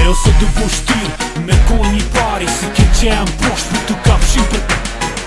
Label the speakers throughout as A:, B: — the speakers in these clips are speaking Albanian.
A: Ajo se du bu shtyr me kon një pari, se ke që jam posht për t'u kapshin për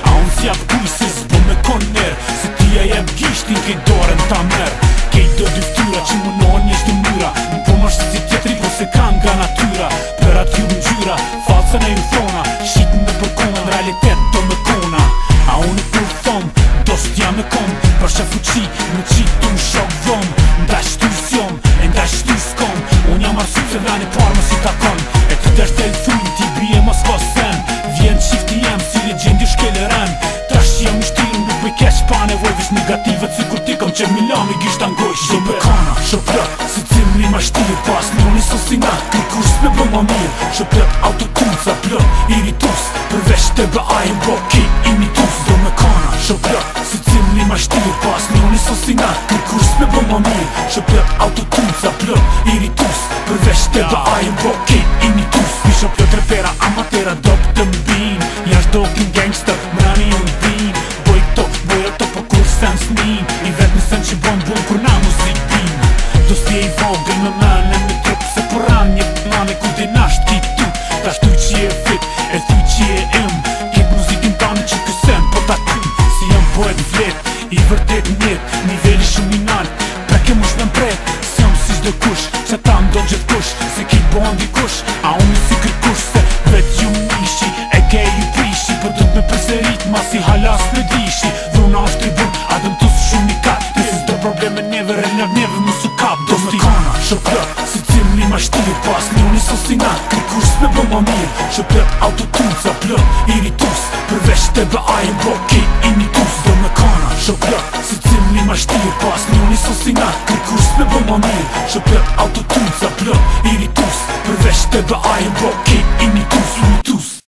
A: a unë s'jap kuj se s'bo me kon ner, se tia jep gishtin kej dorën ta mer. Kej do dy ftyra që munohen një shtu myra, në po më shtë si tjetri po se kam nga natyra. Për atë ju m'gjyra, falcën e ju thona, shqitën dhe për kona, në realitet do me kona. A unë kur thom, do s'tja me kom, për shë fuqi, në qitu më shok dhom. Nda shtu s'jom, e nda shtu s'kom, unë jam arsu se vrani par më si takon. E të dështë e l'thuj, ti bie mos ka sen, vjen qifti jem si legendi shkele ren. Trash që jam shtiru nuk bëj keq pa nevoj, vish negativet si kur ti kom që milami gisht angoj shqipe. Do me kana, shoplet, si cimri ma shtirë, pas njoni sosina, një kurs me bë ma mirë. Shoplet, autotunca, plot, iritus, përveç të bë ajnë bo ki imitus. Do me kana, shoplet, si cimri ma shtirë, pas njoni sosina, një kurs me bë ma mirë. Shoplet, autotunca, plot, iritus, përveç të bë ajnë bo ki imitus. Mi shoplet repera, amatera, dop të mbin, jash dokin gangster, mrani unë bin. Boj ato po kur sen s'nin, i vet në sen që bon bun kur na muzik bin. Do s'tje i vogël me mene me trup, se por ran një mane ku di nasht ki tu. Ta shtu që je fit, e thuj që je im, kit muzikin tani që kësen po ta tym. Si jam poet vlet, i vërtet njet, nivelli shumë i nalt, preke mush me mpret. Se jam si shdo kush, që ta mdo gjithë kush, se ki bon dikush, a unë si kërkush. Se vet ju mishi, e ke ju prishi, për dhët me përserit, ma si halas në dishi. Dhuna është i bun, a dëm të së shumë i kat, nësë do probleme neve, renër neve më su kap. Do me kana, shoplet, si cimri ma shtirë, pas njoni sosina, një kurs me bë ma mirë. Shoplet, autotunca, plot, iritus, përveç të bë ajnë bo ki imitus. Do me kana, shoplet, si cimri ma shtirë, pas njoni sosina, një kurs me bë ma mirë. Shoplet, autotunca, plot, iritus, përveç të bë ajnë bo ki imitus.